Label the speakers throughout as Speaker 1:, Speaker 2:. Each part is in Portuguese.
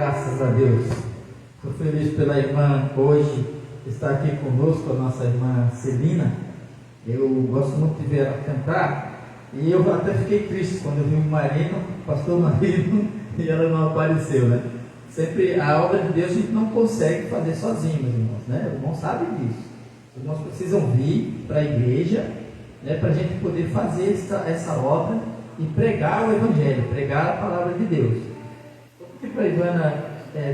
Speaker 1: Graças a Deus. Estou feliz pela irmã hoje estar aqui conosco, a nossa irmã Celina. Eu gosto muito de ver ela cantar. E eu até fiquei triste quando eu vi o Marino, o pastor Marino, e ela não apareceu, né? Sempre a obra de Deus a gente não consegue fazer sozinho, meus irmãos, né? Os irmãos sabem disso. Os irmãos precisam vir para a igreja, né, para a gente poder fazer essa obra e pregar o Evangelho, pregar a palavra de Deus. Vou pedir para a Ivana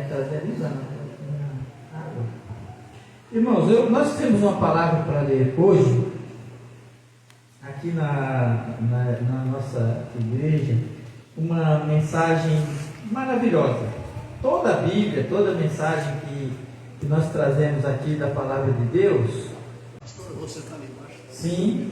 Speaker 1: trazer a Ivana. Irmãos, nós temos uma palavra para ler hoje, aqui na nossa igreja, uma mensagem maravilhosa. Toda a Bíblia, toda a mensagem que nós trazemos aqui da palavra de Deus.
Speaker 2: Pastor, você está ali embaixo?
Speaker 1: Sim.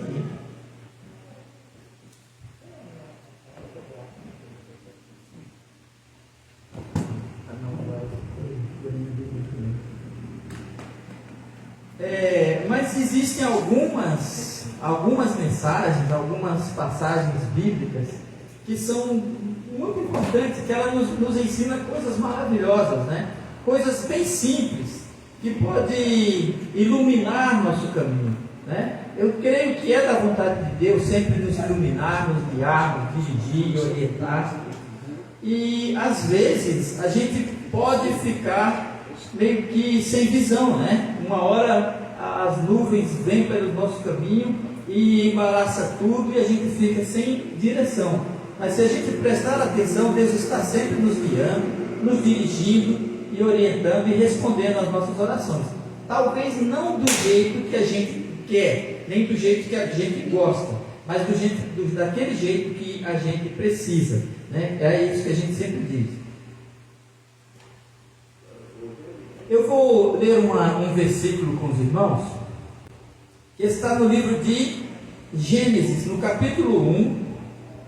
Speaker 1: Mas existem algumas mensagens, algumas passagens bíblicas que são muito importantes, que ela nos ensina coisas maravilhosas, né? Coisas bem simples, que podem iluminar nosso caminho, né? Eu creio que é da vontade de Deus sempre nos iluminar, nos guiar, nos dirigir, orientar. E às vezes a gente pode ficar meio que sem visão, né? Uma hora as nuvens vêm pelo nosso caminho e embaraça tudo e a gente fica sem direção. Mas se a gente prestar atenção, Deus está sempre nos guiando, nos dirigindo e orientando e respondendo às nossas orações. Talvez não do jeito que a gente quer, nem do jeito que a gente gosta, mas daquele jeito que a gente precisa, né? É isso que a gente sempre diz. Eu vou ler um versículo com os irmãos, que está no livro de Gênesis, no capítulo 1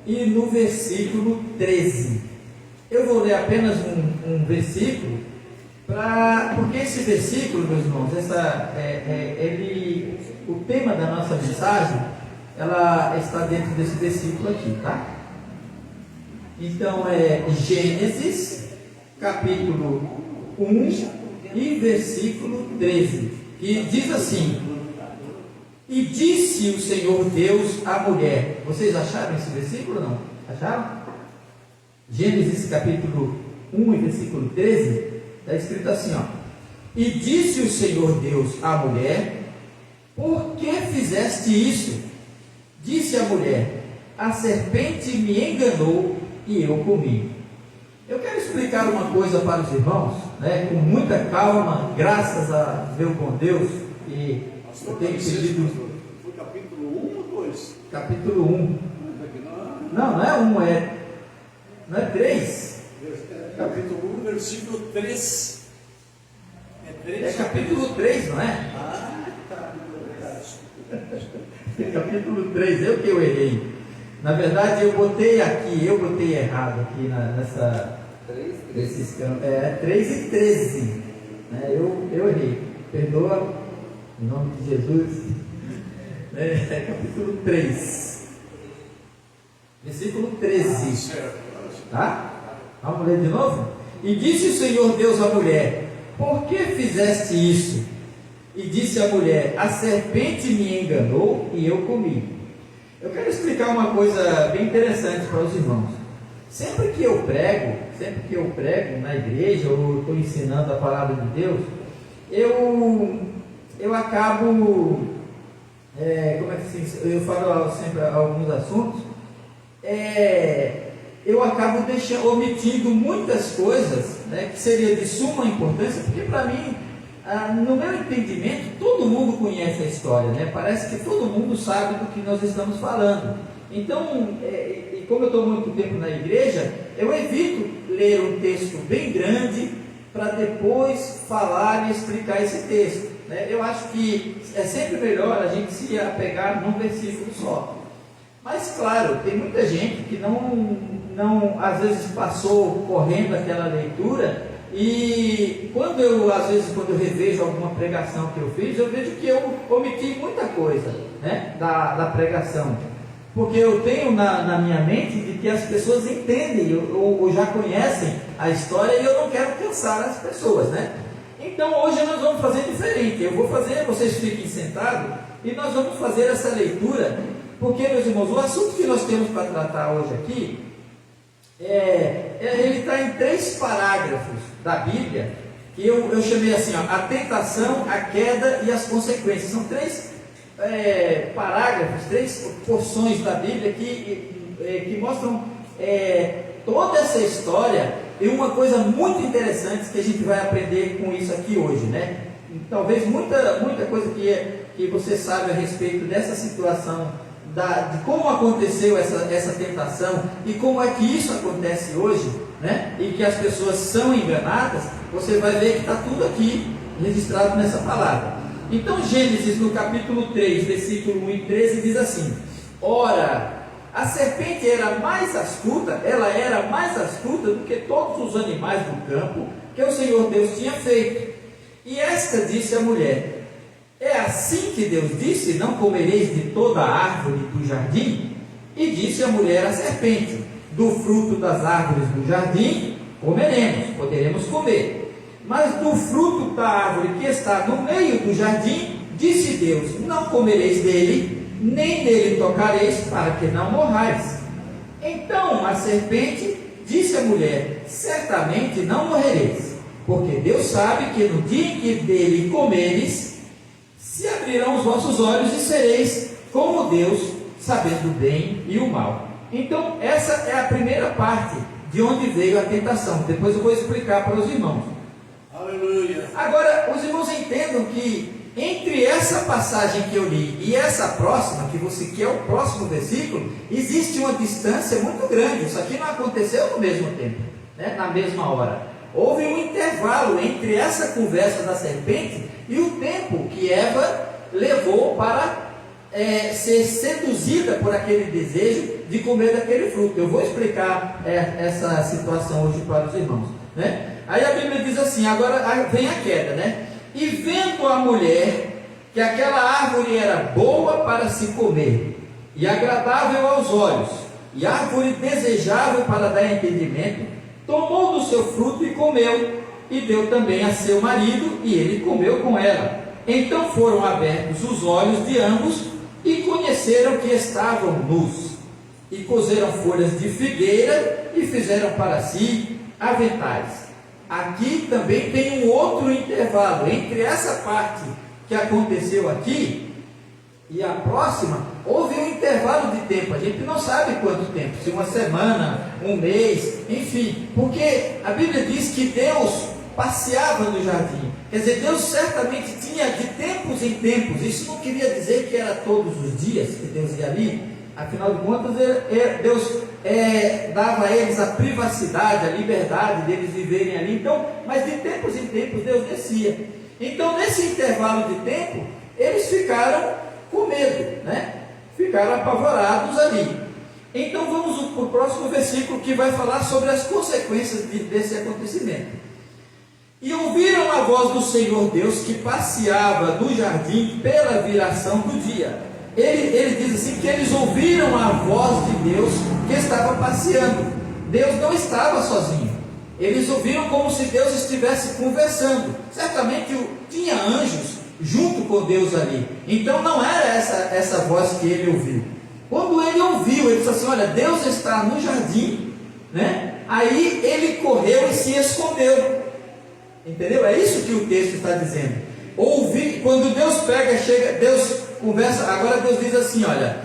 Speaker 1: e no versículo 13. Eu vou ler apenas um versículo, porque esse versículo, meus irmãos, o tema da nossa mensagem, ela está dentro desse versículo aqui, tá? Então é Gênesis, capítulo 1 e versículo 13, que diz assim: e disse o Senhor Deus à mulher. Vocês acharam esse versículo ou não? Acharam? Gênesis capítulo 1 e versículo 13, está escrito assim, ó: e disse o Senhor Deus à mulher: por que fizeste isso? Disse a mulher: a serpente me enganou e eu comi. Eu quero explicar uma coisa para os irmãos, né, com muita calma, graças a meu bom Deus, e eu tenho pedido.
Speaker 2: Foi capítulo 1 ou 2?
Speaker 1: Capítulo 1. Não é 1, não é 3.
Speaker 2: Capítulo 1, versículo 3. É 3?
Speaker 1: É capítulo 3, não é?
Speaker 2: Ah, tá.
Speaker 1: É capítulo 3, eu errei. Na verdade, eu botei errado aqui nessa. 3 e 13. Né? Eu errei. Perdoa, em nome de Jesus. É capítulo 3, versículo 13. Tá? Vamos ler de novo? E disse o Senhor Deus à mulher: por que fizeste isso? E disse a mulher: a serpente me enganou e eu comi. Eu quero explicar uma coisa bem interessante para os irmãos. Sempre que eu prego na igreja, ou estou ensinando a palavra de Deus, eu acabo, eu falo sempre alguns assuntos, eu acabo omitindo muitas coisas, né, que seria de suma importância, porque para mim, no meu entendimento, todo mundo conhece a história, né? Parece que todo mundo sabe do que nós estamos falando. Então, e como eu estou muito tempo na igreja, eu evito ler um texto bem grande para depois falar e explicar esse texto, né? Eu acho que é sempre melhor a gente se apegar num versículo só. Mas claro, tem muita gente que não às vezes passou correndo aquela leitura. E quando eu revejo alguma pregação que eu fiz, eu vejo que eu omiti muita coisa, né, da pregação. porque eu tenho na minha mente de que as pessoas entendem ou já conhecem a história, e eu não quero cansar as pessoas, né? Então hoje nós vamos fazer diferente. Eu vou fazer, vocês fiquem sentados, e nós vamos fazer essa leitura, porque, meus irmãos, o assunto que nós temos para tratar hoje aqui, ele está em 3 parágrafos da Bíblia, que eu chamei assim, ó, a tentação, a queda e as consequências. São 3 parágrafos, 3 porções da Bíblia que mostram toda essa história, e uma coisa muito interessante que a gente vai aprender com isso aqui hoje, né? Talvez muita coisa que você sabe a respeito dessa situação, de como aconteceu essa tentação e como é que isso acontece hoje, né? E que as pessoas são enganadas, você vai ver que está tudo aqui registrado nessa palavra. Então Gênesis no capítulo 3, versículo 1 e 13 diz assim: ora, a serpente era mais astuta do que todos os animais do campo que o Senhor Deus tinha feito. E esta disse à mulher: é assim que Deus disse, não comereis de toda a árvore do jardim? E disse a mulher à serpente: do fruto das árvores do jardim comeremos, poderemos comer. Mas do fruto da árvore que está no meio do jardim, disse Deus: não comereis dele, nem nele tocareis, para que não morrais. Então a serpente disse à mulher: certamente não morrereis, porque Deus sabe que no dia em que dele comeres, se abrirão os vossos olhos e sereis como Deus, sabendo o bem e o mal. Então essa é a primeira parte de onde veio a tentação. Depois eu vou explicar para os irmãos.
Speaker 2: Aleluia.
Speaker 1: Agora, os irmãos entendam que entre essa passagem que eu li e essa próxima, que é o próximo versículo, existe uma distância muito grande. Isso aqui não aconteceu no mesmo tempo, né? Na mesma hora. Houve um intervalo entre essa conversa da serpente e o tempo que Eva levou para ser seduzida por aquele desejo de comer daquele fruto. Eu vou explicar essa situação hoje para os irmãos, né? Aí a Bíblia diz assim, agora vem a queda, né? E vendo a mulher que aquela árvore era boa para se comer, e agradável aos olhos, e árvore desejável para dar entendimento, tomou do seu fruto e comeu, e deu também a seu marido, e ele comeu com ela. Então foram abertos os olhos de ambos, e conheceram que estavam nus, e coseram folhas de figueira, e fizeram para si aventais. Aqui também tem um outro intervalo, entre essa parte que aconteceu aqui e a próxima, houve um intervalo de tempo, a gente não sabe quanto tempo, se uma semana, um mês, enfim, porque a Bíblia diz que Deus passeava no jardim, quer dizer, Deus certamente tinha de tempos em tempos, isso não queria dizer que era todos os dias que Deus ia ali, afinal de contas, Deus dava a eles a privacidade, a liberdade deles viverem ali, então, mas de tempos em tempos Deus descia. Então, nesse intervalo de tempo, eles ficaram com medo, né? Ficaram apavorados ali. Então, vamos para o próximo versículo que vai falar sobre as consequências desse acontecimento. E ouviram a voz do Senhor Deus que passeava no jardim pela viração do dia. Ele diz assim que eles ouviram a voz de Deus que estava passeando. Deus não estava sozinho. Eles ouviram como se Deus estivesse conversando. Certamente tinha anjos junto com Deus ali. Então não era essa voz que ele ouviu. Quando ele ouviu, ele disse assim: olha, Deus está no jardim, né? Aí ele correu e se escondeu. Entendeu? É isso que o texto está dizendo. Ouvir, quando Deus chega, Deus conversa, agora Deus diz assim, olha,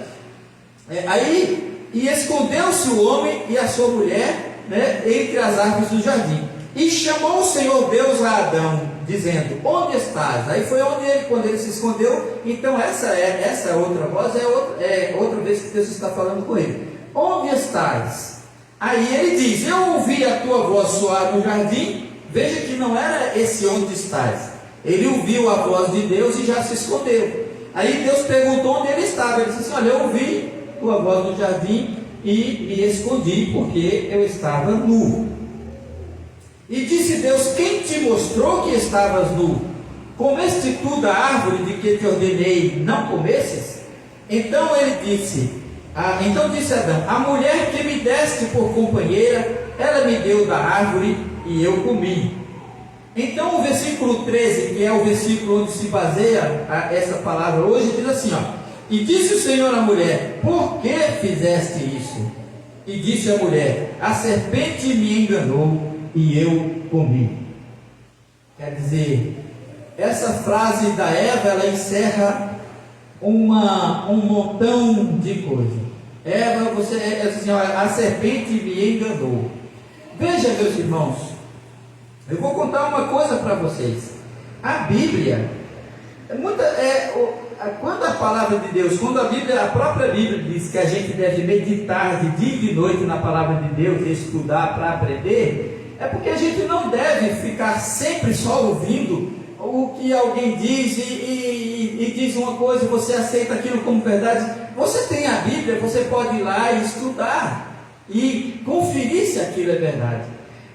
Speaker 1: e escondeu-se o homem e a sua mulher, né, entre as árvores do jardim, e chamou o Senhor Deus a Adão, dizendo: onde estás? Aí foi quando ele se escondeu. Então essa outra voz é outra vez que Deus está falando com ele. Onde estás? Aí ele diz: eu ouvi a tua voz soar no jardim. Veja que não era esse onde estás. Ele ouviu a voz de Deus e já se escondeu. Aí Deus perguntou onde ele estava. Ele disse assim: olha, eu ouvi tua voz no jardim e me escondi porque eu estava nu. E disse Deus: quem te mostrou que estavas nu? Comeste tu da árvore de que te ordenei não comesses? Então ele disse: Então disse Adão: a mulher que me deste por companheira, ela me deu da árvore e eu comi. Então o versículo 13, que é o versículo onde se baseia essa palavra hoje, diz assim, e disse o Senhor à mulher: por que fizeste isso? E disse a mulher: a serpente me enganou e eu comi. Quer dizer, essa frase da Eva, ela encerra um montão de coisa. Eva, assim, a serpente me enganou. Veja, meus irmãos, eu vou contar uma coisa para vocês. A Bíblia, quando a palavra de Deus, quando a própria Bíblia diz que a gente deve meditar de dia e de noite na palavra de Deus e estudar para aprender, é porque a gente não deve ficar sempre só ouvindo o que alguém diz e diz uma coisa e você aceita aquilo como verdade. Você tem a Bíblia, você pode ir lá e estudar e conferir se aquilo é verdade.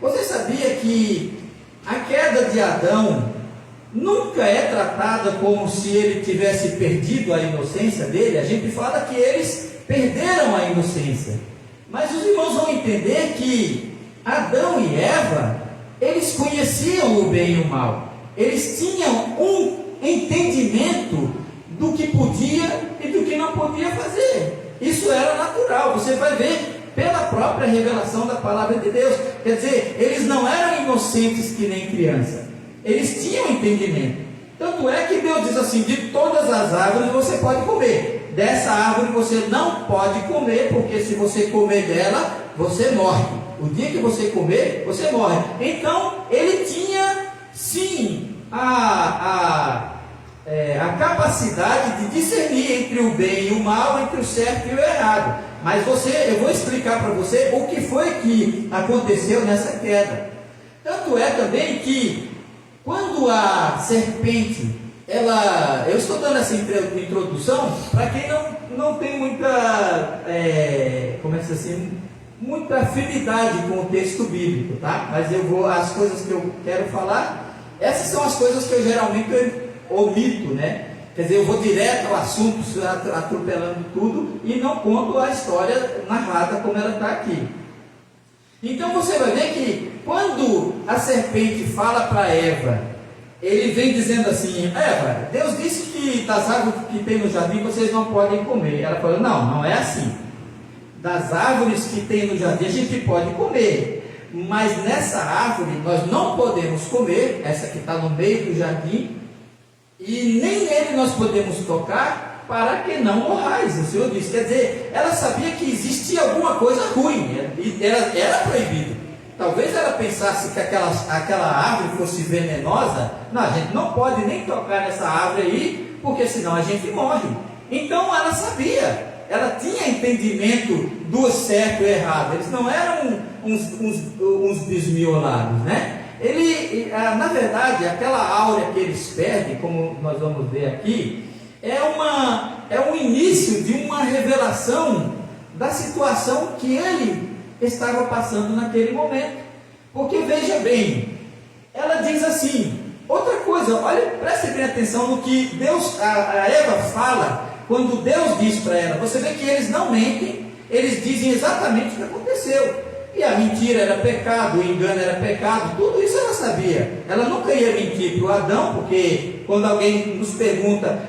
Speaker 1: Você sabia que a queda de Adão nunca é tratada como se ele tivesse perdido a inocência dele? A gente fala que eles perderam a inocência, mas os irmãos vão entender que Adão e Eva, eles conheciam o bem e o mal. Eles tinham um entendimento do que podia e do que não podia fazer. Isso era natural, você vai ver pela própria revelação da palavra de Deus. Quer dizer, eles não eram inocentes que nem criança, eles tinham entendimento. Tanto é que Deus diz assim: de todas as árvores você pode comer, dessa árvore você não pode comer, porque se você comer dela, você morre. O dia que você comer, você morre. Então, ele tinha sim a capacidade de discernir entre o bem e o mal, entre o certo e o errado. Mas eu vou explicar para você o que foi que aconteceu nessa queda. Tanto é também que quando a serpente, eu estou dando essa introdução para quem não tem muita, muita afinidade com o texto bíblico, tá? Mas as coisas que eu quero falar, essas são as coisas que eu geralmente omito, né? Quer dizer, eu vou direto ao assunto, atropelando tudo, e não conto a história narrada como ela está aqui. Então você vai ver que quando a serpente fala para Eva, ele vem dizendo assim: Eva, Deus disse que das árvores que tem no jardim vocês não podem comer. Ela falou: não é assim. Das árvores que tem no jardim a gente pode comer, mas nessa árvore nós não podemos comer, essa que está no meio do jardim, e nem nele nós podemos tocar, para que não morrais. O Senhor disse. Quer dizer, ela sabia que existia alguma coisa ruim, e era proibido. Talvez ela pensasse que aquela árvore fosse venenosa. Não, a gente não pode nem tocar nessa árvore aí, porque senão a gente morre. Então ela sabia, ela tinha entendimento do certo e errado. Eles não eram uns desmiolados, né? Na verdade, aquela áurea que eles perdem, como nós vamos ver aqui, é um início de uma revelação da situação que ele estava passando naquele momento. Porque veja bem, ela diz assim, outra coisa, olha, preste bem atenção no que Deus, a Eva fala, quando Deus diz para ela. Você vê que eles não mentem, eles dizem exatamente o que aconteceu. E a mentira era pecado, o engano era pecado, tudo isso ela sabia. Ela nunca ia mentir para o Adão, porque quando alguém nos pergunta,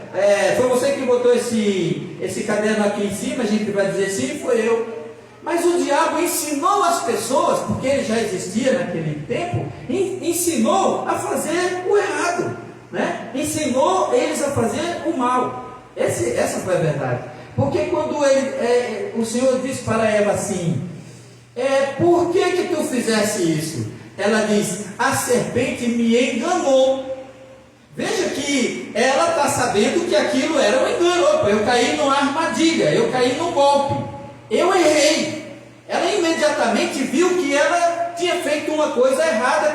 Speaker 1: foi você que botou esse caderno aqui em cima, a gente vai dizer sim, foi eu. Mas o diabo ensinou as pessoas, porque ele já existia naquele tempo, ensinou a fazer o errado, né? Ensinou eles a fazer o mal. Essa foi a verdade. Porque quando o Senhor disse para Eva assim: por que tu fizesse isso? Ela diz: a serpente me enganou. Veja que ela está sabendo que aquilo era um engano. Opa, eu caí numa armadilha, eu caí num golpe, eu errei. Ela imediatamente viu que ela tinha feito uma coisa errada,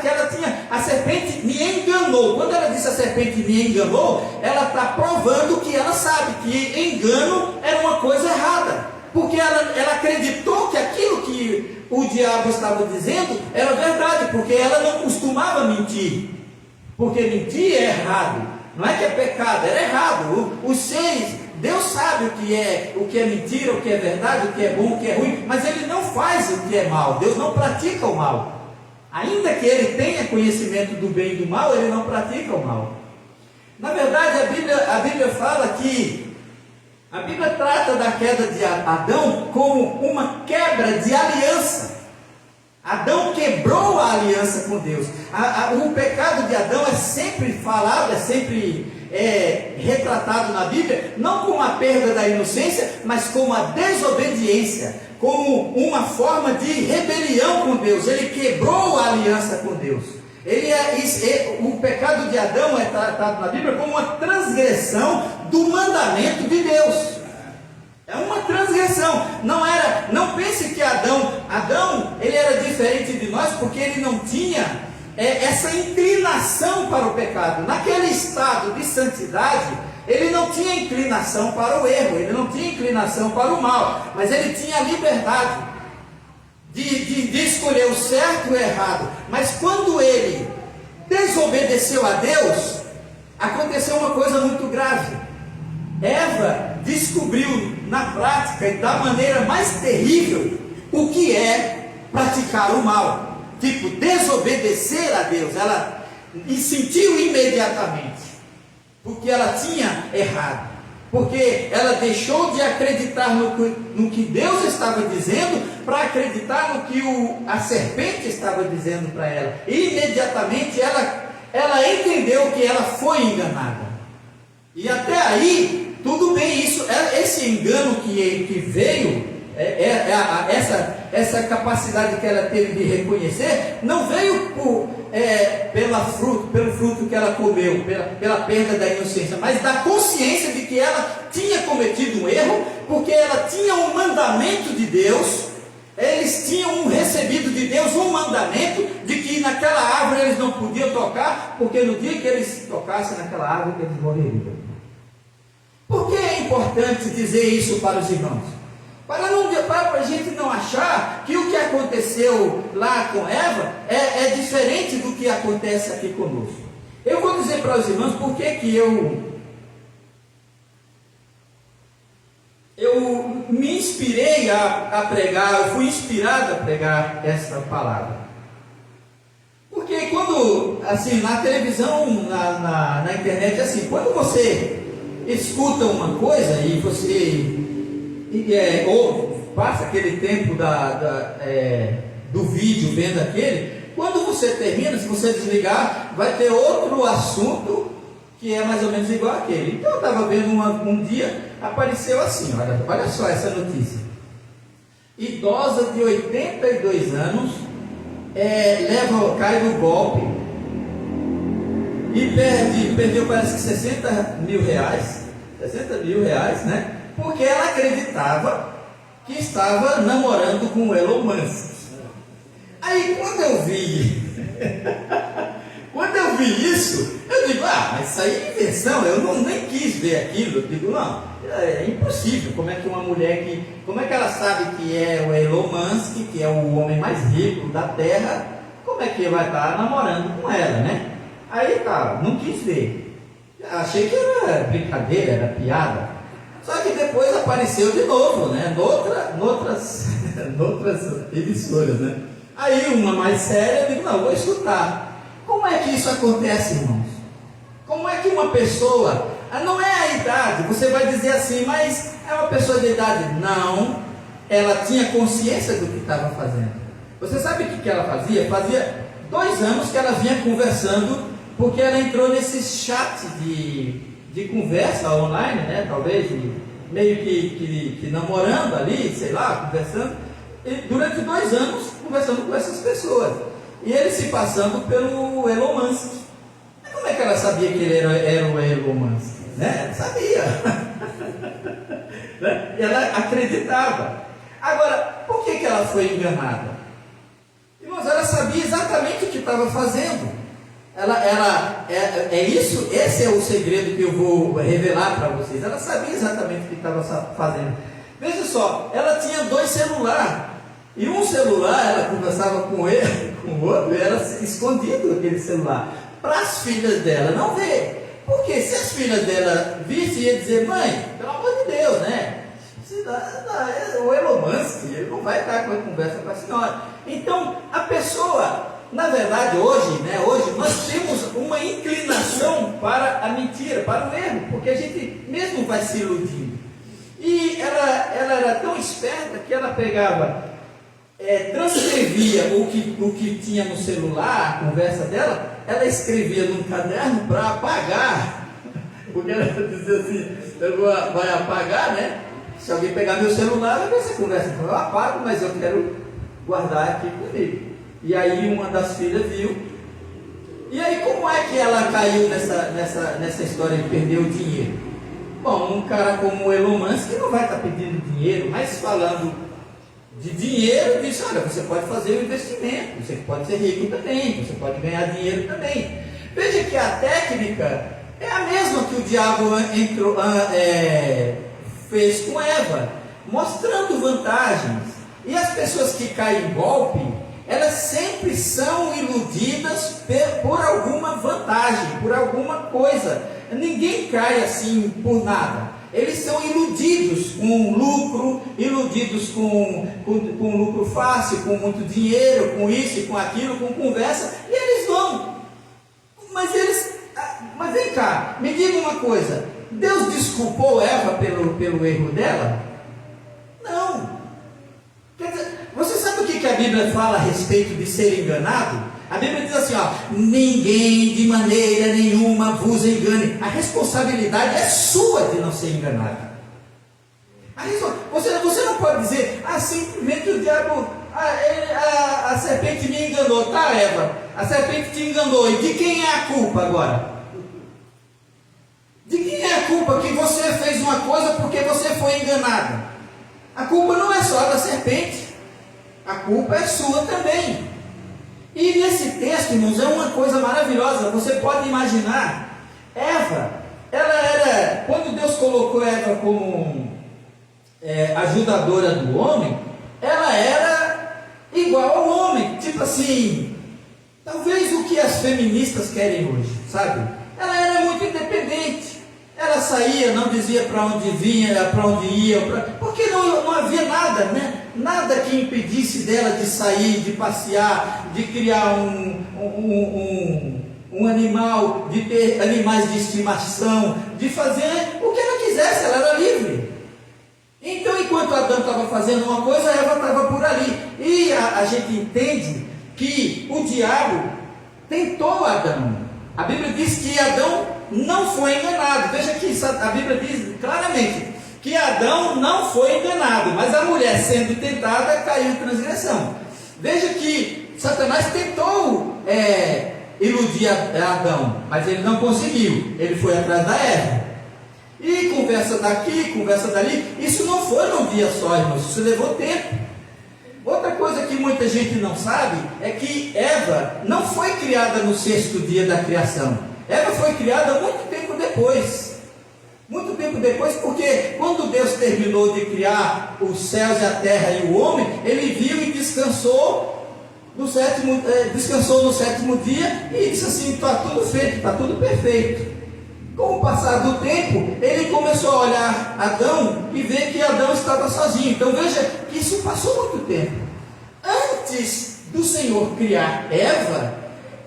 Speaker 1: a serpente me enganou. Quando ela disse a serpente me enganou, ela está provando que ela sabe que engano era uma coisa errada, porque ela acreditou que aquilo que o diabo estava dizendo era verdade, porque ela não costumava mentir, porque mentir é errado, não é que é pecado, era errado. Os seres Deus sabe o que é mentira, o que é verdade, o que é bom, o que é ruim, mas Ele não faz o que é mal. Deus não pratica o mal. Ainda que Ele tenha conhecimento do bem e do mal, Ele não pratica o mal. Na verdade, a Bíblia fala que a Bíblia trata da queda de Adão como uma quebra de aliança. Adão quebrou a aliança com Deus. O pecado de Adão é sempre falado, é sempre retratado na Bíblia, não como a perda da inocência, mas como a desobediência, como uma forma de rebelião com Deus. Ele quebrou a aliança com Deus. O pecado de Adão é tratado na Bíblia como uma transgressão do mandamento de Deus. É uma transgressão. Não pense que Adão ele era diferente de nós, porque ele não tinha essa inclinação para o pecado. Naquele estado de santidade, ele não tinha inclinação para o erro, ele não tinha inclinação para o mal, mas ele tinha a liberdade de escolher o certo e o errado. Mas quando ele desobedeceu a Deus, aconteceu uma coisa muito grave. Eva descobriu na prática e da maneira mais terrível o que é praticar o mal, tipo desobedecer a Deus. Ela sentiu imediatamente, porque ela tinha errado, porque ela deixou de acreditar no que Deus estava dizendo para acreditar no que a serpente estava dizendo para ela. E imediatamente ela entendeu que ela foi enganada. E até aí, tudo bem, esse engano que veio, essa capacidade que ela teve de reconhecer, não veio pelo fruto que ela comeu, pela perda da inocência, mas da consciência de que ela tinha cometido um erro, porque ela tinha um mandamento de Deus. Eles tinham recebido de Deus um mandamento de que naquela árvore eles não podiam tocar, porque no dia que eles tocassem naquela árvore, eles morreriam. Por que é importante dizer isso para os irmãos? Para a gente não achar que o que aconteceu lá com Eva é diferente do que acontece aqui conosco. Eu vou dizer para os irmãos por que eu me inspirei a pregar, eu fui inspirado a pregar essa palavra. Porque quando, assim, na televisão, na internet, assim, quando você escuta uma coisa e você ou passa aquele tempo do vídeo vendo aquele, quando você termina, se você desligar, vai ter outro assunto que é mais ou menos igual àquele. Então eu estava vendo um dia, apareceu assim, olha só essa notícia: idosa de 82 anos cai no golpe e perdeu parece que 60 mil reais, né? Porque ela acreditava que estava namorando com o Elon Musk. Aí quando eu vi isso, eu digo, mas isso aí é invenção, eu nem quis ver aquilo. Eu digo, não, é impossível. Como é que uma mulher como é que ela sabe que é o Elon Musk, que é o homem mais rico da Terra, como é que vai estar namorando com ela, né? Aí tá, não quis ver. Achei que era brincadeira, era piada. Só que depois apareceu de novo, né? Noutras emissoras, né? Aí uma mais séria, eu digo, não, vou escutar. Como é que isso acontece, irmãos? Como é que uma pessoa, não é a idade, você vai dizer assim, mas é uma pessoa de idade? Não, ela tinha consciência do que estava fazendo. Você sabe o que ela fazia? Fazia 2 anos que ela vinha conversando, porque ela entrou nesse chat de conversa online, né? Talvez meio que namorando ali, sei lá, conversando, e durante 2 anos conversando com essas pessoas, e ele se passando pelo Elon Musk. Como é que ela sabia que ele era o Elon Musk? Né? Sabia. Né? Ela acreditava. Agora, por que ela foi enganada? Irmãos, ela sabia exatamente o que estava fazendo. Esse é o segredo que eu vou revelar para vocês. Ela sabia exatamente o que estava fazendo. Veja só, ela tinha 2 celulares. E um celular, ela conversava com ele, com o outro, e ela escondia aquele celular para as filhas dela não ver. Porque se as filhas dela vissem, ia dizer: mãe, pelo amor de Deus, né? O Elon Musk, ele não vai estar com a conversa com a senhora. Então, a pessoa, na verdade, hoje nós temos uma inclinação para a mentira, para o erro, porque a gente mesmo vai se iludindo. E ela era tão esperta que ela pegava, transcrevia o que tinha no celular, a conversa dela, ela escrevia num caderno para apagar, porque ela dizia assim: vai apagar, né? Se alguém pegar meu celular, vai ver essa conversa. Então eu apago, mas eu quero guardar aqui comigo. E aí uma das filhas viu. E aí como é que ela caiu nessa história de perder o dinheiro? Bom, um cara como o Elon Musk não vai estar pedindo dinheiro, mas falando de dinheiro, disse: olha, você pode fazer um investimento, você pode ser rico também, você pode ganhar dinheiro também. Veja que a técnica é a mesma que o diabo fez com Eva, mostrando vantagens. E as pessoas que caem em golpe, elas sempre são iludidas por alguma vantagem, por alguma coisa. Ninguém cai assim por nada. Eles são iludidos com lucro, iludidos com lucro fácil, com muito dinheiro, com isso e com aquilo, com conversa, e eles vão. Mas vem cá, me diga uma coisa: Deus desculpou Eva pelo erro dela? Não. Quer dizer, você sabe o que a Bíblia fala a respeito de ser enganado? A Bíblia diz assim: ninguém de maneira nenhuma vos engane. A responsabilidade é sua de não ser enganado. Você não pode dizer: simplesmente o diabo, a serpente me enganou. Tá, Eva, a serpente te enganou. E de quem é a culpa agora? De quem é a culpa que você fez uma coisa porque você foi enganada? A culpa não é só da serpente, a culpa é sua também. E nesse texto, irmãos, é uma coisa maravilhosa. Você pode imaginar, Eva, ela era, quando Deus colocou Eva como ajudadora do homem, ela era igual ao homem, tipo assim, talvez o que as feministas querem hoje, sabe? Ela era muito independente. Ela saía, não dizia para onde vinha, para onde ia, porque não havia nada, né? Nada que impedisse dela de sair, de passear, de criar um animal, de ter animais de estimação, de fazer o que ela quisesse, ela era livre. Então, enquanto Adão estava fazendo uma coisa, Eva estava por ali. E a gente entende que o diabo tentou Adão. A Bíblia diz que Adão não foi enganado. Veja que a Bíblia diz claramente que Adão não foi enganado, mas a mulher sendo tentada caiu em transgressão. Veja que Satanás tentou iludir Adão, mas ele não conseguiu. Ele foi atrás da Eva. E conversa daqui, conversa dali. Isso não foi num dia só, irmãos, isso levou tempo. Outra coisa que muita gente não sabe é que Eva não foi criada no 6º dia da criação. Eva foi criada muito tempo depois. Muito tempo depois, porque quando Deus terminou de criar os céus e a terra e o homem, Ele viu e descansou no 7º dia e disse assim: está tudo feito, está tudo perfeito. Com o passar do tempo, Ele começou a olhar Adão e ver que Adão estava sozinho. Então veja que isso passou muito tempo. Antes do Senhor criar Eva,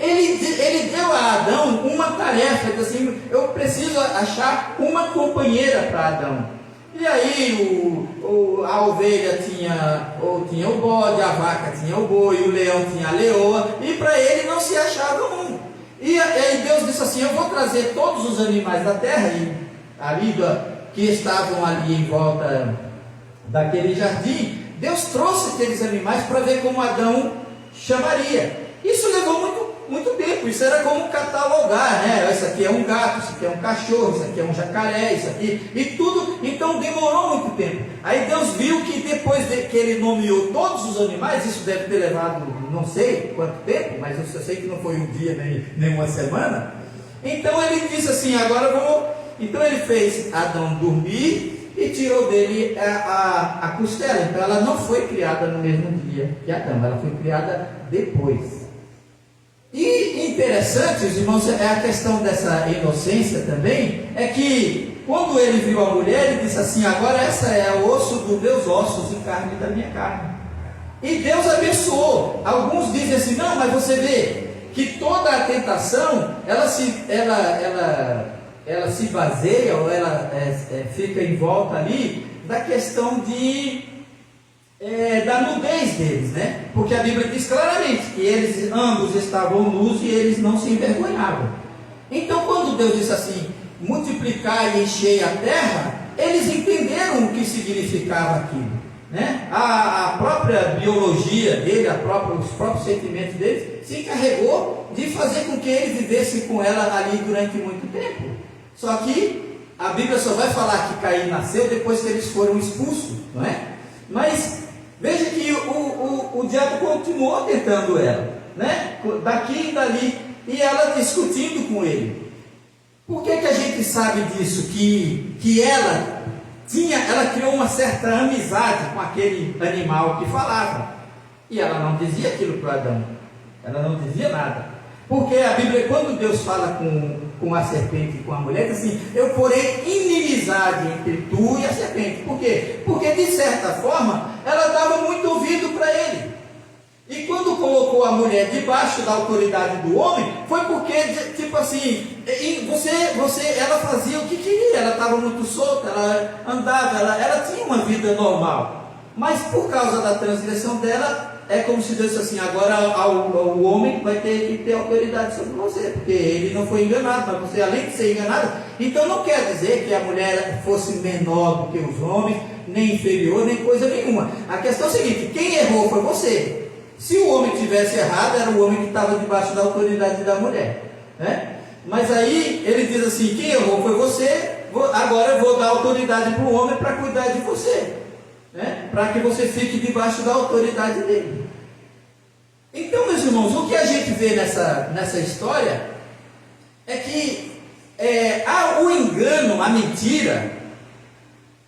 Speaker 1: Ele deu a Adão uma tarefa, ele disse assim: eu preciso achar uma companheira para Adão. E aí a ovelha tinha o bode, a vaca tinha o boi, o leão tinha a leoa, e para ele não se achava um. E aí Deus disse assim: eu vou trazer todos os animais da terra que estavam ali em volta daquele jardim. Deus trouxe aqueles animais para ver como Adão chamaria. Isso levou muito tempo. Isso era como catalogar, né? Isso aqui é um gato, isso aqui é um cachorro, isso aqui é um jacaré, isso aqui, e tudo. Então demorou muito tempo. Aí Deus viu que depois que Ele nomeou todos os animais, isso deve ter levado não sei quanto tempo, mas eu sei que não foi um dia nem uma semana. Então Ele disse assim: agora vou. Então Ele fez Adão dormir e tirou dele a costela. Então ela não foi criada no mesmo dia que Adão, ela foi criada depois. E interessante, os irmãos, é a questão dessa inocência também, é que quando ele viu a mulher, ele disse assim: agora essa é o osso dos meus ossos e carne da minha carne. E Deus abençoou. Alguns dizem assim: não, mas você vê que toda a tentação, ela se baseia, ou ela fica em volta ali da questão da nudez deles, né? Porque a Bíblia diz claramente que eles ambos estavam nus e eles não se envergonhavam. Então, quando Deus disse assim: multiplicar e encher a terra, eles entenderam o que significava aquilo, né? A própria biologia dele, os próprios sentimentos deles, se encarregou de fazer com que ele vivesse com ela ali durante muito tempo. Só que a Bíblia só vai falar que Caim nasceu depois que eles foram expulsos, não é? Mas veja que o diabo continuou tentando ela, né? Daqui e dali, e ela discutindo com ele. Por que a gente sabe disso? Que ela criou uma certa amizade com aquele animal que falava, e ela não dizia aquilo para Adão, ela não dizia nada. Porque a Bíblia, quando Deus fala com a serpente e com a mulher, diz assim: eu porei inimizade entre tu e a serpente. Por quê? Porque de certa forma ela dava muito ouvido para ele. E quando colocou a mulher debaixo da autoridade do homem, foi porque, tipo assim, ela fazia o que queria, ela estava muito solta, ela andava, ela tinha uma vida normal. Mas por causa da transgressão dela, é como se Deus disse assim: agora o homem vai ter que ter autoridade sobre você, porque ele não foi enganado, mas você, além de ser enganado, então não quer dizer que a mulher fosse menor do que os homens, nem inferior, nem coisa nenhuma. A questão é a seguinte: quem errou foi você. Se o homem tivesse errado, era o homem que estava debaixo da autoridade da mulher, né? Mas aí ele diz assim: quem errou foi você, agora eu vou dar autoridade para o homem para cuidar de você, né? Para que você fique debaixo da autoridade dele. Então, meus irmãos, o que a gente vê nessa história é que o engano, a mentira,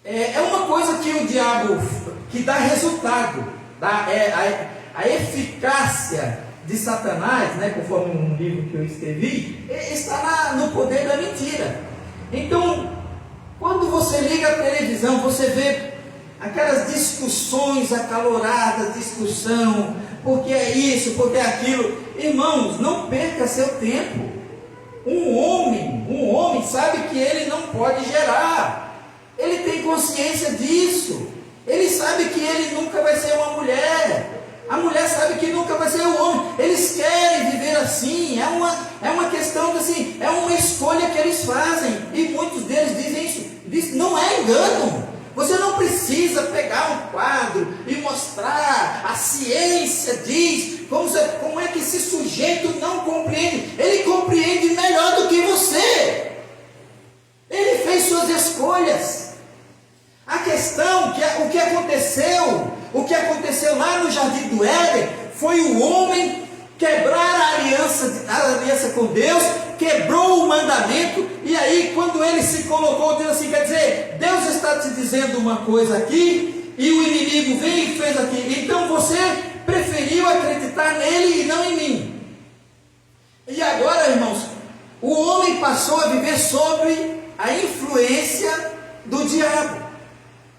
Speaker 1: é uma coisa que o diabo, que dá resultado, a eficácia de Satanás, né, conforme um livro que eu escrevi, está no poder da mentira. Então, quando você liga a televisão, você vê aquelas discussões acaloradas, porque é isso, porque é aquilo. Irmãos, não perca seu tempo. Um homem sabe que ele não pode gerar. Ele tem consciência disso. Ele sabe que ele nunca vai ser uma mulher. A mulher sabe que nunca vai ser o homem. Eles querem viver assim. É uma questão de, assim, é uma escolha que eles fazem. E muitos deles dizem isso. Não é engano. Você não precisa pegar um quadro e mostrar. A ciência diz como é que esse sujeito não compreende. Ele compreende melhor do que você. Ele fez suas escolhas. A questão, o que aconteceu lá no Jardim do Éden, foi o homem quebrar a aliança com Deus, quebrou o mandamento, e aí quando ele se colocou, diz assim, quer dizer, Deus está te dizendo uma coisa aqui, e o inimigo veio e fez aqui, então você preferiu acreditar nele e não em mim. E agora, irmãos, o homem passou a viver sobre a influência do diabo,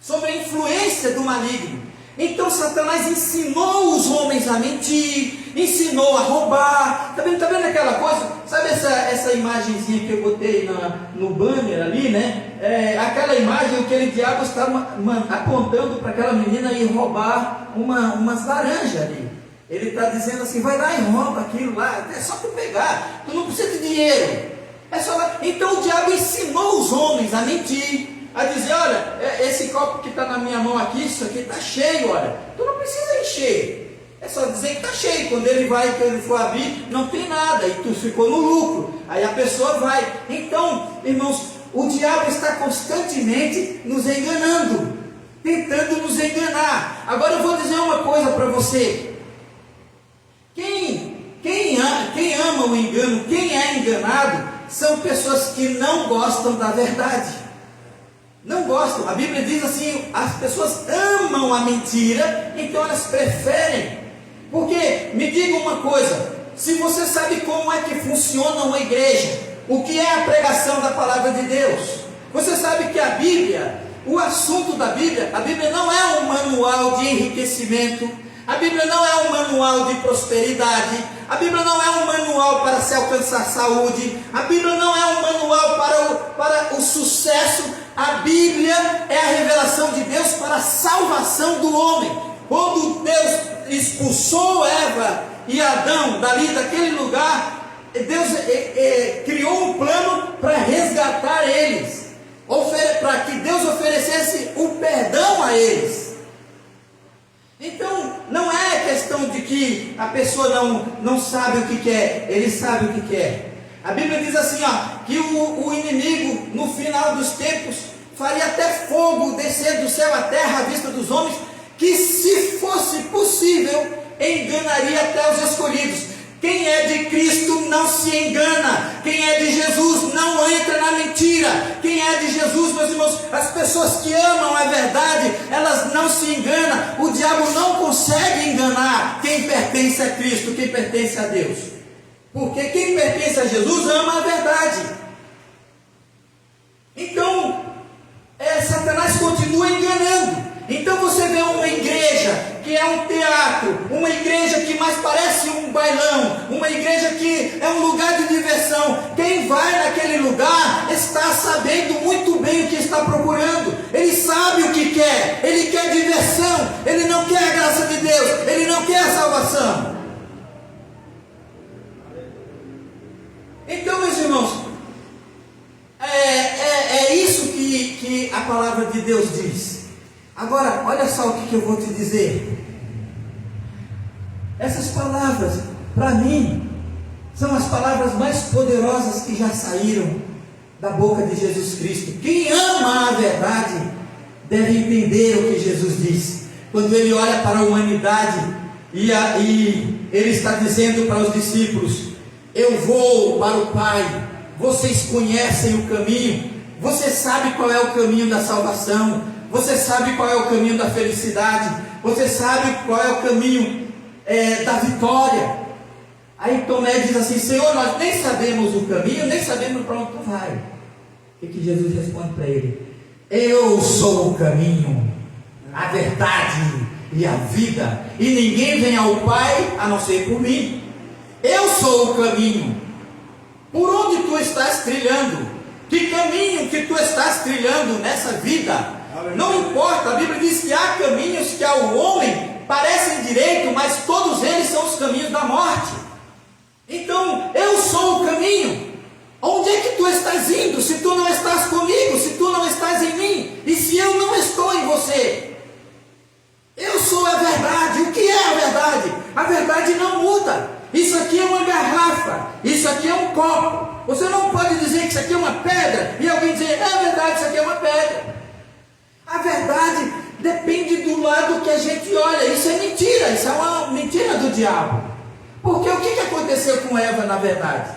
Speaker 1: sobre a influência do maligno. Então Satanás ensinou os homens a mentir, ensinou a roubar. Está vendo aquela coisa? Sabe essa imagenzinha que eu botei no banner ali, né? Aquela imagem, aquele diabo está apontando para aquela menina ir roubar umas laranjas ali. Ele está dizendo assim: vai lá e rouba aquilo lá, é só tu pegar, tu não precisa de dinheiro, é só lá. Então o diabo ensinou os homens a mentir, a dizer: olha, esse copo que está na minha mão aqui, isso aqui está cheio, olha, tu não precisa encher, é só dizer que está cheio. Quando ele for abrir, não tem nada, e tu ficou no lucro, aí a pessoa vai. Então, irmãos, o diabo está constantemente nos enganando, tentando nos enganar. Agora eu vou dizer uma coisa para você: quem ama o engano, quem é enganado, são pessoas que não gostam da verdade. Não gostam. A Bíblia diz assim: as pessoas amam a mentira, então elas preferem. Porque, me diga uma coisa, se você sabe como é que funciona uma igreja, o que é a pregação da palavra de Deus, você sabe que a Bíblia, o assunto da Bíblia, a Bíblia não é um manual de enriquecimento, a Bíblia não é um manual de prosperidade, a Bíblia não é um manual para se alcançar saúde, a Bíblia não é um manual para o sucesso, a Bíblia é a revelação de Deus para a salvação do homem. Quando Deus expulsou Eva e Adão daquele lugar, Deus criou um plano para resgatar eles, para que Deus oferecesse o perdão a eles. Então, não é questão de que a pessoa não sabe o que quer, ele sabe o que quer. A Bíblia diz assim, que o inimigo, no final dos tempos, faria até fogo descer do céu à terra à vista dos homens, que se fosse possível, enganaria até os escolhidos. Quem é de Cristo não se engana. Quem é de Jesus não entra na mentira. Quem é de Jesus, meus irmãos, as pessoas que amam a verdade, elas não se enganam. O diabo não consegue enganar quem pertence a Cristo, quem pertence a Deus. Porque quem pertence a Jesus ama a verdade. Então, Satanás continua enganando. Então você vê uma igreja que é um teatro, uma igreja que mais parece um bailão, uma igreja que é um lugar de diversão. Quem vai naquele lugar está sabendo muito bem o que está procurando. Ele sabe o que quer, ele quer diversão, ele não quer a graça de Deus, ele não quer a salvação. Então, meus irmãos, é isso que a palavra de Deus diz. Agora, olha só o que eu vou te dizer. Essas palavras, para mim, são as palavras mais poderosas que já saíram da boca de Jesus Cristo. Quem ama a verdade deve entender o que Jesus disse. Quando ele olha para a humanidade e ele está dizendo para os discípulos: eu vou para o Pai, vocês conhecem o caminho, você sabe qual é o caminho da salvação, você sabe qual é o caminho da felicidade, você sabe qual é o caminho da vitória. Aí Tomé diz assim: Senhor, nós nem sabemos o caminho, nem sabemos para onde tu vai. O que Jesus responde para ele? Eu sou o caminho, a verdade e a vida, e ninguém vem ao Pai a não ser por mim. Eu sou o caminho. Por onde tu estás trilhando? Que caminho que tu estás trilhando nessa vida? Não importa, a Bíblia diz que há caminhos que ao homem parecem direito, mas todos eles são os caminhos da morte. Então, eu sou o caminho. Onde é que tu estás indo se tu não estás comigo, se tu não estás em mim, e se eu não estou em você? Eu sou a verdade. O que é a verdade? A verdade não muda. Isso aqui é uma garrafa, isso aqui é um copo. Você não pode dizer que isso aqui é uma pedra e alguém dizer: é verdade, isso aqui é uma pedra. A verdade depende do lado que a gente olha. Isso é mentira, isso é uma mentira do diabo. Porque o que aconteceu com Eva na verdade?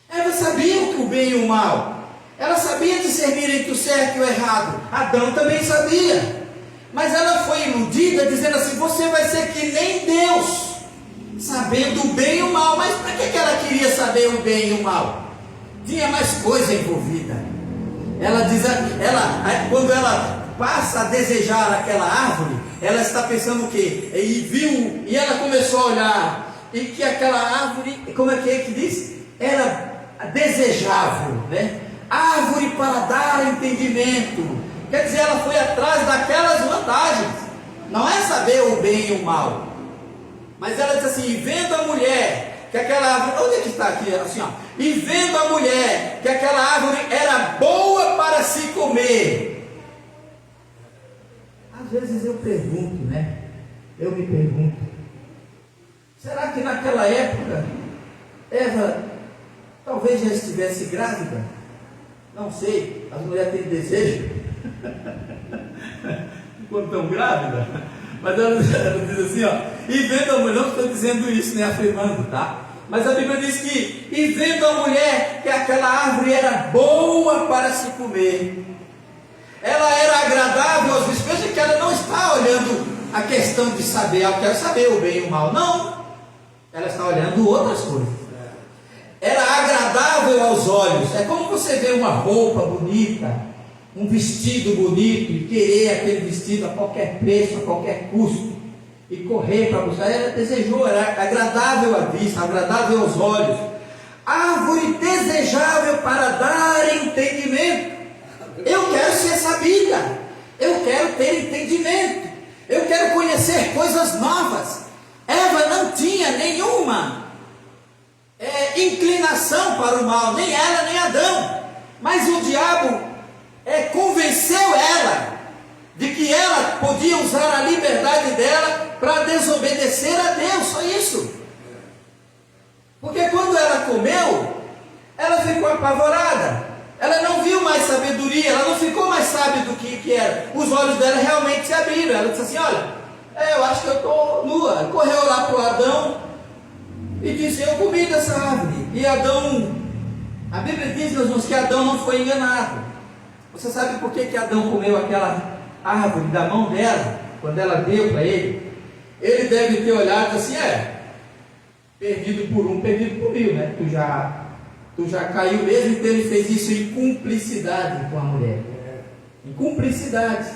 Speaker 1: Eva sabia o bem e o mal. Ela sabia discernir entre o certo e o errado. Adão também sabia. Mas ela foi iludida dizendo assim: você vai ser que nem Deus, sabendo o bem e o mal. Mas para que ela queria saber o bem e o mal? Tinha mais coisa envolvida. Ela diz, quando ela passa a desejar aquela árvore, ela está pensando o quê? E ela começou a olhar, e que aquela árvore, como é que diz? Era desejável, né? Árvore para dar entendimento. Quer dizer, ela foi atrás daquelas vantagens. Não é saber o bem e o mal. Mas ela diz assim: vendo a mulher que aquela árvore, onde é que está aqui? Assim, e vendo a mulher que aquela árvore era boa para se comer. Às vezes eu pergunto, né? Eu me pergunto: será que naquela época Eva talvez já estivesse grávida? Não sei, as mulheres têm desejo quando estão grávidas. Mas ela diz assim, e vendo a mulher, não estou dizendo isso, nem afirmando, tá? Mas a Bíblia diz que, e vendo a mulher que aquela árvore era boa para se comer, ela era agradável aos vistos. Veja que ela não está olhando a questão de saber, eu quero saber o bem e o mal, não. Ela está olhando outras coisas. Era agradável aos olhos. É como você vê uma roupa bonita, um vestido bonito, e querer aquele vestido a qualquer preço, a qualquer custo, e correr para buscar. Ela desejou, era agradável à vista, agradável aos olhos, árvore desejável para dar entendimento. Eu quero ser sabida, eu quero ter entendimento, eu quero conhecer coisas novas. Eva não tinha nenhuma inclinação para o mal, nem ela nem Adão, mas o diabo convenceu ela de que ela podia usar a liberdade dela para desobedecer a Deus, só isso. Porque quando ela comeu, ela ficou apavorada, ela não viu mais sabedoria, ela não ficou mais sábia do que era. Os olhos dela realmente se abriram. Ela disse assim: olha, eu acho que eu estou nua. Correu lá para o Adão e disse: eu comi dessa árvore. E Adão, a Bíblia diz, meus irmãos, que Adão não foi enganado. Você sabe por que Adão comeu aquela árvore da mão dela, quando ela deu para ele? Ele deve ter olhado assim: perdido por um, perdido por mil, né? Tu já caiu mesmo. Então ele fez isso em cumplicidade com a mulher. Em cumplicidade.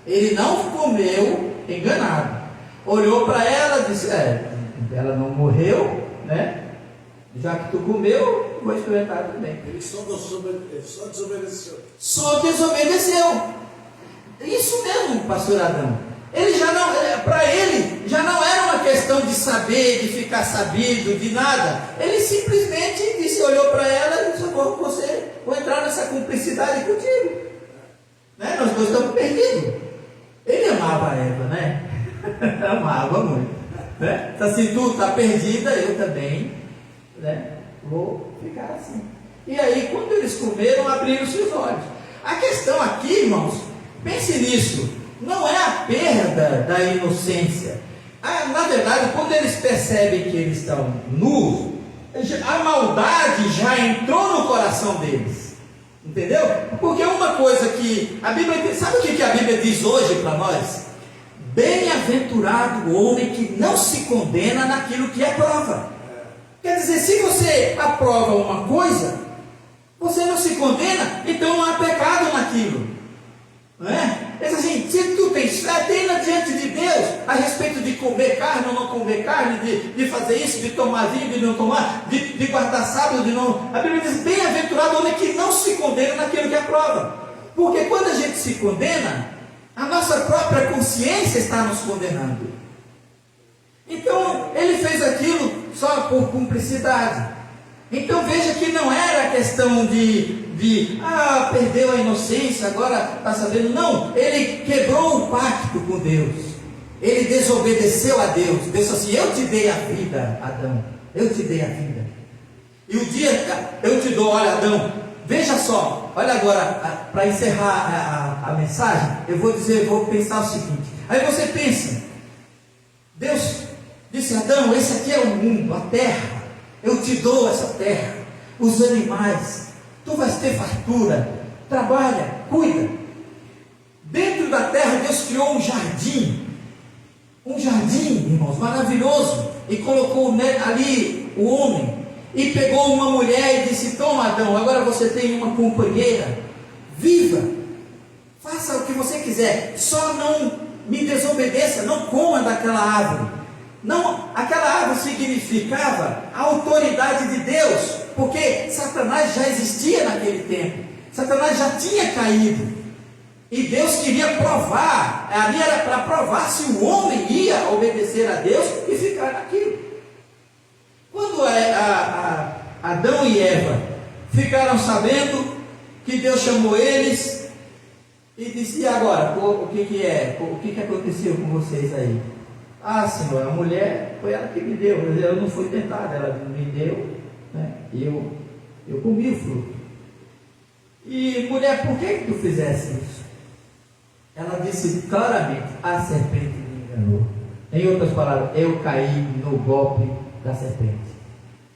Speaker 1: Ele não comeu enganado. Olhou para ela e disse: ela não morreu, né? Já que tu comeu, vou experimentar também.
Speaker 2: Ele só desobedeceu.
Speaker 1: Só desobedeceu. Isso mesmo, pastor Adão. Ele já não, para ele, já não era uma questão de saber, de ficar sabido, de nada. Ele simplesmente disse, olhou para ela e disse: vou entrar nessa cumplicidade contigo. Né? Nós dois estamos perdidos. Ele amava a Eva, né? Amava muito. Né? Então, assim, tu está perdida, eu também, né? Vou ficar assim. E aí, quando eles comeram, abriram seus olhos. A questão aqui, irmãos, pense nisso. Não é a perda da inocência. Na verdade, quando eles percebem que eles estão nus, a maldade já entrou no coração deles. Entendeu? Porque uma coisa que a Bíblia diz, sabe o que a Bíblia diz hoje para nós? Bem-aventurado o homem que não se condena naquilo que aprova. Quer dizer, se você aprova uma coisa, você não se condena, então não há pecado naquilo. Não é? É assim, se tu tens fé, tenha diante de Deus a respeito de comer carne ou não comer carne, de fazer isso, de tomar vinho, de não tomar, de guardar sábado, de não. A Bíblia diz: bem-aventurado o homem que não se condena naquilo que aprova. Porque quando a gente se condena, a nossa própria consciência está nos condenando. Então, ele fez aquilo só por cumplicidade. Então veja que não era questão de perdeu a inocência, agora está sabendo. Não, ele quebrou o pacto com Deus. Ele desobedeceu a Deus. Deus disse assim: eu te dei a vida, Adão. Eu te dei a vida. E o dia eu te dou, olha, Adão, veja só, olha agora, para encerrar a mensagem, eu vou pensar o seguinte. Aí você pensa, Deus disse: Adão, esse aqui é o mundo, a terra. Eu te dou essa terra, os animais, tu vais ter fartura, trabalha, cuida. Dentro da terra Deus criou um jardim, irmãos, maravilhoso, e colocou ali o homem, e pegou uma mulher e disse: toma, Adão, agora você tem uma companheira, viva, faça o que você quiser, só não me desobedeça, não coma daquela árvore. Não, aquela árvore significava a autoridade de Deus, porque Satanás já existia naquele tempo, Satanás já tinha caído, e Deus queria provar, ali era para provar se o homem ia obedecer a Deus e ficar naquilo. Quando Adão e Eva ficaram sabendo que Deus chamou eles e disse: e agora, o que aconteceu com vocês aí? Ah, Senhor, a mulher foi ela que me deu, eu não fui tentada, ela me deu, né? E eu comi o fruto. E mulher, por que tu fizesse isso? Ela disse claramente: a serpente me enganou. Em outras palavras, eu caí no golpe da serpente.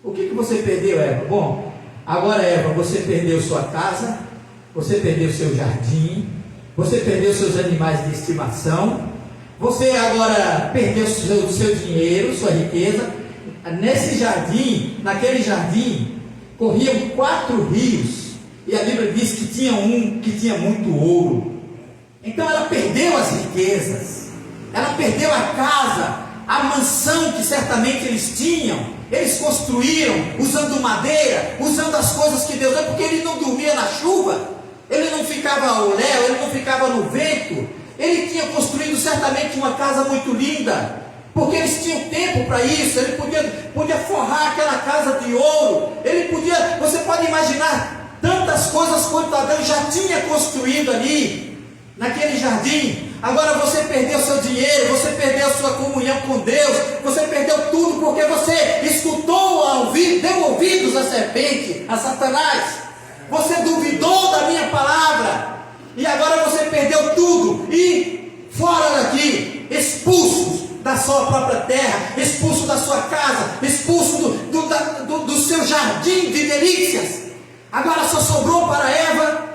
Speaker 1: O que você perdeu, Eva? Bom, agora, Eva, você perdeu sua casa, você perdeu seu jardim, você perdeu seus animais de estimação, você agora perdeu seu dinheiro, sua riqueza. naquele jardim, corriam 4 rios, e a Bíblia diz que tinha um que tinha muito ouro. Então ela perdeu as riquezas, ela perdeu a casa, a mansão que certamente eles tinham. Eles construíram usando madeira, usando as coisas que Deus deu, porque ele não dormia na chuva, ele não ficava ao léu, ele não ficava no vento. Ele tinha construído certamente uma casa muito linda, porque eles tinham tempo para isso. Ele podia forrar aquela casa de ouro. Você pode imaginar tantas coisas quanto Adão já tinha construído ali, naquele jardim. Agora você perdeu seu dinheiro, você perdeu sua comunhão com Deus, você perdeu tudo porque você escutou, deu ouvidos à serpente, a Satanás. Você duvidou da minha palavra, e agora você perdeu tudo, e fora daqui, expulsos da sua própria terra, expulso da sua casa, expulso do seu jardim de delícias. Agora só sobrou para Eva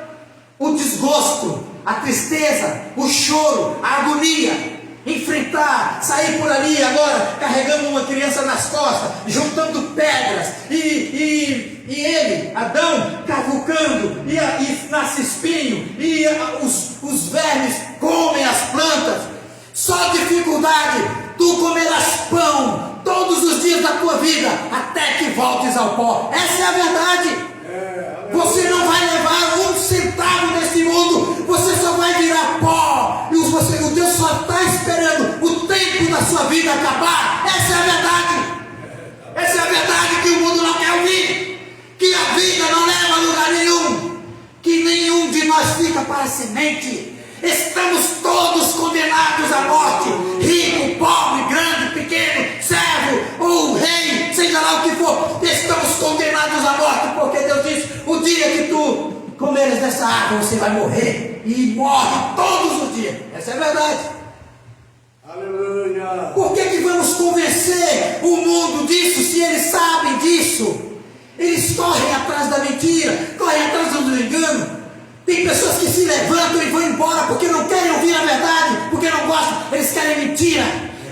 Speaker 1: o desgosto, a tristeza, o choro, a agonia. Enfrentar, sair por ali agora carregando uma criança nas costas, juntando pedras, e ele, Adão, cavucando, e nasce espinho, e os vermes comem as plantas. Só dificuldade. Tu comerás pão todos os dias da tua vida, até que voltes ao pó. Essa é a verdade. Você não vai levar um centavo nesse mundo, você só vai virar pó, e o Deus só está esperando o tempo da sua vida acabar. Essa é a verdade. Essa é a verdade que o mundo não quer ouvir, que a vida não leva a lugar nenhum, que nenhum de nós fica para a semente. Estamos todos condenados à morte, rico, pobre, grande, pequeno, servo ou rei, seja lá o que for, estamos condenados à morte, porque Deus diz: o dia que tu comeres dessa água, você vai morrer, e morre todos os dias. Essa é a verdade.
Speaker 2: Aleluia.
Speaker 1: Por que vamos convencer o mundo disso, se eles sabem disso? Eles correm atrás da mentira, correm atrás do engano. Tem pessoas que se levantam e vão embora porque não querem ouvir a verdade, porque não gostam. Eles querem mentira,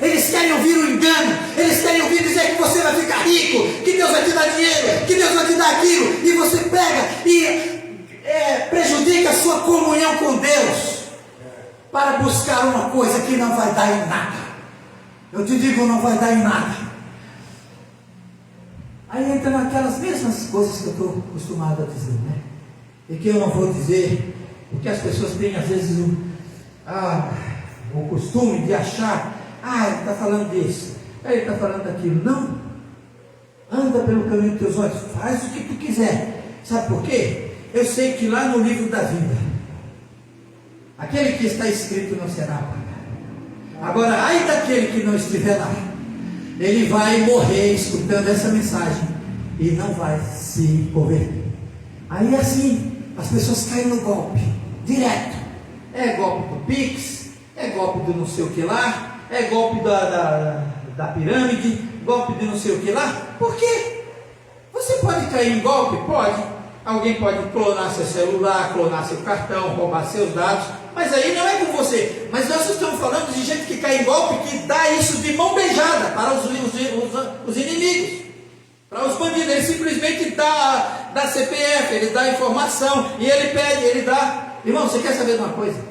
Speaker 1: eles querem ouvir o engano, eles querem ouvir dizer que você vai ficar rico, que Deus vai te dar dinheiro, que Deus vai te dar aquilo, e você pega e prejudica a sua comunhão com Deus para buscar uma coisa que não vai dar em nada. Eu te digo, não vai dar em nada. Aí entra naquelas mesmas coisas que eu estou acostumado a dizer, né? E que eu não vou dizer, porque as pessoas têm às vezes o costume de achar: ele está falando disso, ele está falando daquilo. Não, anda pelo caminho dos teus olhos, faz o que tu quiser. Sabe por quê? Eu sei que lá no livro da vida, aquele que está escrito não será apagado. Agora, ai daquele que não estiver lá, ele vai morrer escutando essa mensagem e não vai se converter. Aí assim, as pessoas caem no golpe, direto. É golpe do Pix, é golpe do não sei o que lá, é golpe da pirâmide, golpe de não sei o que lá. Por quê? Você pode cair em golpe? Pode. Alguém pode clonar seu celular, clonar seu cartão, roubar seus dados, mas aí não é com você. Mas nós estamos falando de gente que cai em golpe, que dá isso de mão beijada para os inimigos, para os bandidos. Ele simplesmente dá CPF, ele dá informação, e ele pede, ele dá. Irmão, você quer saber de uma coisa?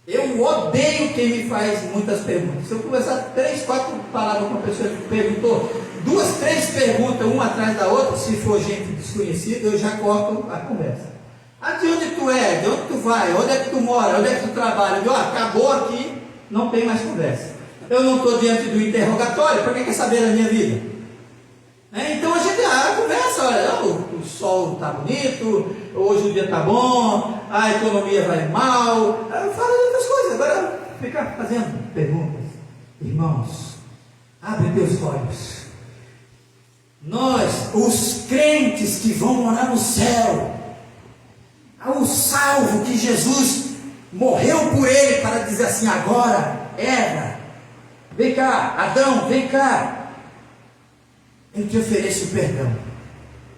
Speaker 1: Eu odeio quem me faz muitas perguntas. Se eu conversar 3, 4 palavras com uma pessoa que perguntou 2, 3 perguntas, uma atrás da outra, se for gente desconhecida, eu já corto a conversa. De onde tu é? De onde tu vai? Onde é que tu mora? Onde é que tu trabalha? Acabou aqui, não tem mais conversa. Eu não estou diante do interrogatório, para que quer saber da minha vida? Então a gente conversa, olha, o sol está bonito, hoje o dia está bom, a economia vai mal, fala de outras coisas. Agora ficar fazendo perguntas. Irmãos, abre teus olhos. Nós, os crentes que vão morar no céu, o salvo que Jesus morreu por ele para dizer assim: agora, Eva, vem cá, Adão, vem cá, eu te ofereço perdão.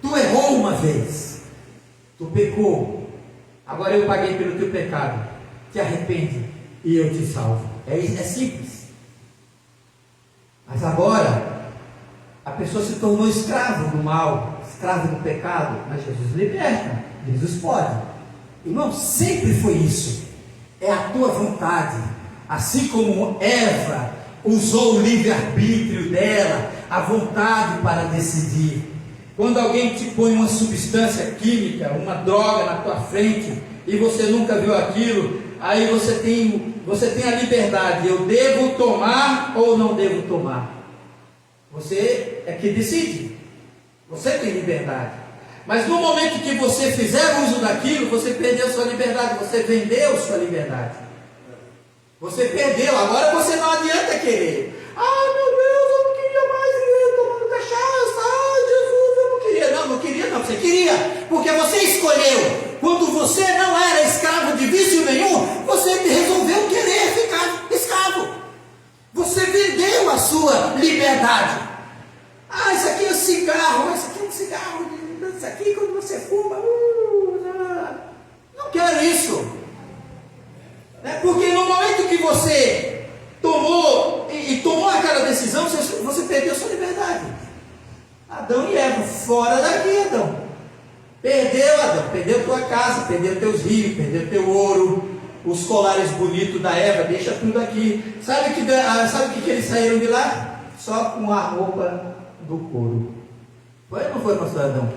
Speaker 1: Tu errou uma vez, tu pecou, agora eu paguei pelo teu pecado, te arrepende e eu te salvo. É simples. Mas agora pessoa se tornou escravo do mal, escravo do pecado, mas Jesus liberta, Jesus pode. Irmão, sempre foi isso. É a tua vontade. Assim como Eva usou o livre-arbítrio dela, a vontade para decidir. Quando alguém te põe uma substância química, uma droga na tua frente, e você nunca viu aquilo, aí você tem a liberdade, eu devo tomar ou não devo tomar. Você é que decide, você tem liberdade. Mas no momento que você fizer uso daquilo, você perdeu sua liberdade, você vendeu sua liberdade. Você perdeu, agora você não adianta querer. Ah, meu Deus, eu não queria mais ir tomando cachaça. Ah, Jesus, eu não queria. Não queria não, você queria, porque você escolheu. Quando você não era escravo de vício nenhum, você resolveu querer ficar escravo. Você vendeu a sua liberdade. Ah, isso aqui é um cigarro, isso aqui é um cigarro, isso aqui quando você fuma, não quero isso. Porque no momento que você tomou aquela decisão, você perdeu sua liberdade. Adão e Eva, fora daqui, Adão. Perdeu, Adão, perdeu tua casa, perdeu teus rios, perdeu teu ouro, os colares bonitos da Eva, deixa tudo aqui. Sabe o que eles saíram de lá? Só com a roupa do couro. Foi ou não foi, pastor Adão?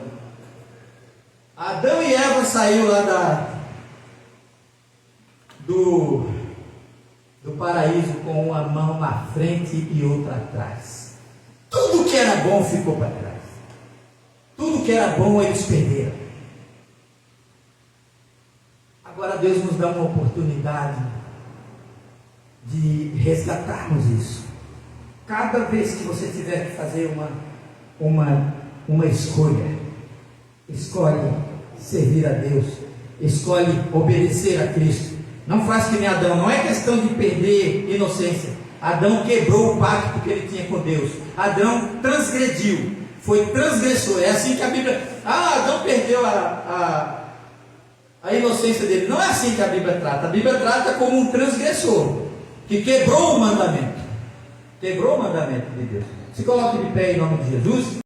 Speaker 1: Adão e Eva saíram lá do paraíso com uma mão na frente e outra atrás. Tudo que era bom ficou para trás. Tudo que era bom eles perderam. Agora Deus nos dá uma oportunidade de resgatarmos isso. Cada vez que você tiver que fazer uma escolha, escolhe servir a Deus, escolhe obedecer a Cristo. Não faz que nem Adão, não é questão de perder inocência. Adão quebrou o pacto que ele tinha com Deus. Adão transgrediu, foi transgressor. É assim que a Bíblia... Adão perdeu a inocência dele. Não é assim que a Bíblia trata. A Bíblia trata como um transgressor, que quebrou o mandamento. Quebrou o mandamento de Deus. Se coloque de pé em nome de Jesus.